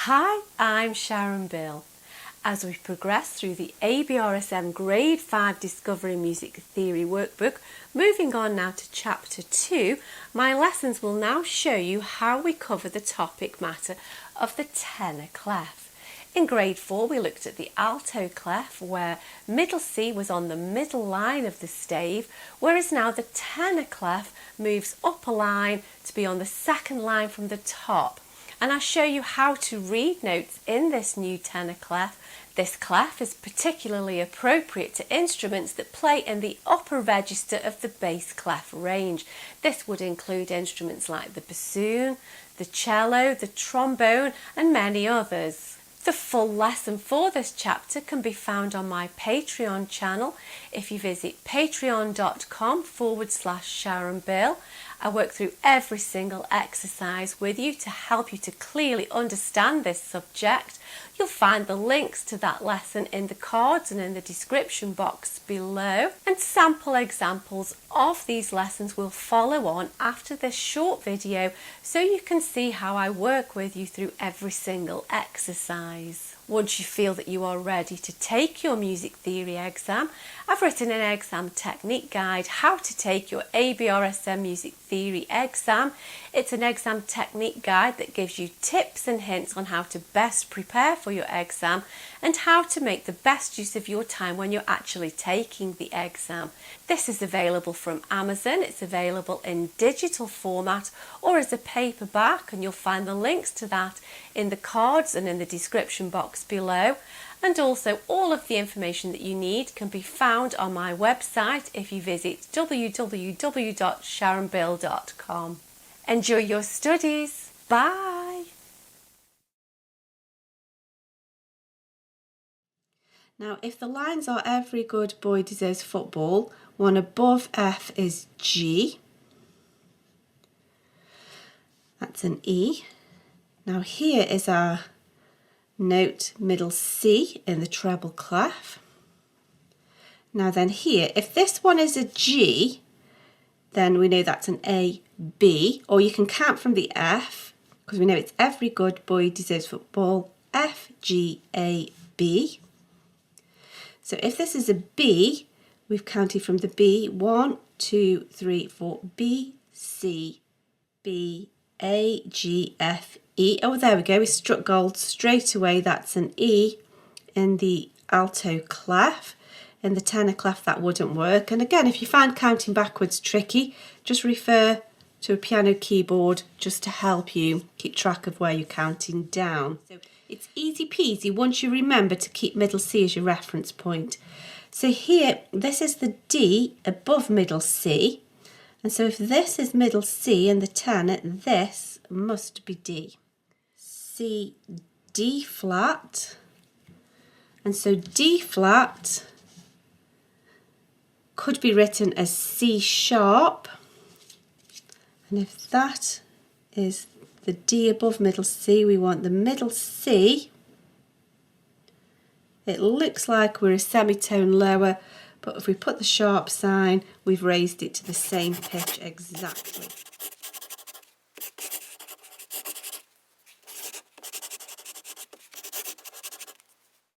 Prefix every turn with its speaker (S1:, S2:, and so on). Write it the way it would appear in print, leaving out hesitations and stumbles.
S1: Hi, I'm Sharon Bill. As we progress through the ABRSM Grade 5 Discovering Music Theory workbook, moving on now to Chapter 2, my lessons will now show you how we cover the topic matter of the tenor clef. In Grade 4 we looked at the alto clef where middle C was on the middle line of the stave, whereas now the tenor clef moves up a line to be on the second line from the top. And I'll show you how to read notes in this new tenor clef. This clef is particularly appropriate to instruments that play in the upper register of the bass clef range. This would include instruments like the bassoon, the cello, the trombone and many others. The full lesson for this chapter can be found on my Patreon channel. If you visit patreon.com/Sharon Bill, I work through every single exercise with you to help you to clearly understand this subject. You'll find the links to that lesson in the cards and in the description box below. And sample examples of these lessons will follow on after this short video so you can see how I work with you through every single exercise. Once you feel that you are ready to take your music theory exam, I've written an exam technique guide, how to take your ABRSM Music Theory exam. It's an exam technique guide that gives you tips and hints on how to best prepare for your exam and how to make the best use of your time when you're actually taking the exam. This is available from Amazon. It's available in digital format or as a paperback, and you'll find the links to that in the cards and in the description box below. And also all of the information that you need can be found on my website if you visit www.sharonbill.com. Enjoy your studies. Bye. Now, if the lines are every good boy deserves football, one above F is G. That's an E. Now here is our note middle C in the treble clef. Now then here, if this one is a G, then we know that's an A, B, or you can count from the F, because we know it's every good boy deserves football, F, G, A, B. So if this is a B, we've counted from the B, 1, 2, 3, 4, B, C, B, A, G, F, E. Oh, there we go, we struck gold straight away. That's an E in the alto clef. In the tenor clef that wouldn't work. And again, if you find counting backwards tricky, just refer to a piano keyboard just to help you keep track of where you're counting down. So it's easy peasy once you remember to keep middle C as your reference point. So here, this is the D above middle C. And so if this is middle C in the tenor, this must be D. C, D flat. And so D flat could be written as C sharp. And if that is the D above middle C, we want the middle C. It looks like we're a semitone lower, but if we put the sharp sign, we've raised it to the same pitch exactly.